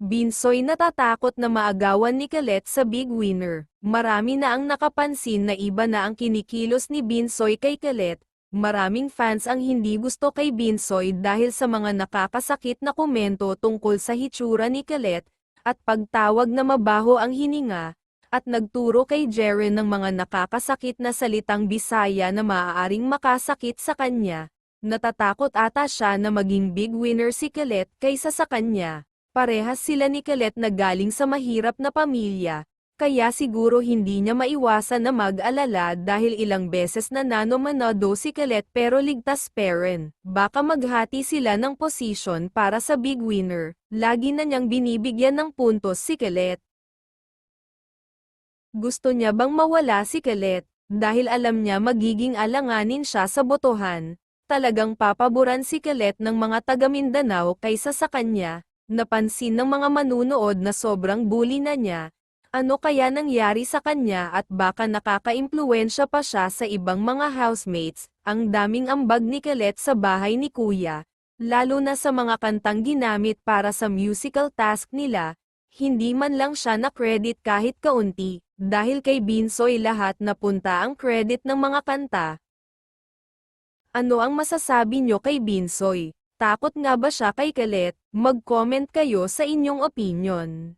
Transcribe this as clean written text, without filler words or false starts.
Binsoy natatakot na maagawan ni Colette sa Big Winner. Marami na ang nakapansin na iba na ang kinikilos ni Binsoy kay Colette. Maraming fans ang hindi gusto kay Binsoy dahil sa mga nakakasakit na komento tungkol sa hitsura ni Colette, at pagtawag na mabaho ang hininga, at nagturo kay Jeren ng mga nakakasakit na salitang Bisaya na maaaring makasakit sa kanya. Natatakot ata siya na maging big winner si Colette kaysa sa kanya. Parehas sila ni Colette na galing sa mahirap na pamilya, kaya siguro hindi niya maiwasan na mag-alala dahil ilang beses na nanomanado si Colette pero ligtas pa rin. Baka maghati sila ng posisyon para sa big winner. Lagi na niyang binibigyan ng puntos si Colette. Gusto niya bang mawala si Colette? Dahil alam niya magiging alanganin siya sa botohan. Talagang papaboran si Colette ng mga taga Mindanao kaysa sa kanya. Napansin ng mga manunood na sobrang bully na niya. Ano kaya nangyari sa kanya at baka nakaka-impluwensya pa siya sa ibang mga housemates? Ang daming ambag ni Colette sa bahay ni Kuya, lalo na sa mga kantang ginamit para sa musical task nila. Hindi man lang siya na-credit kahit kaunti, dahil kay Binsoy lahat napunta ang credit ng mga kanta. Ano ang masasabi nyo kay Binsoy? Takot nga ba siya kay Colette? Mag-comment kayo sa inyong opinion.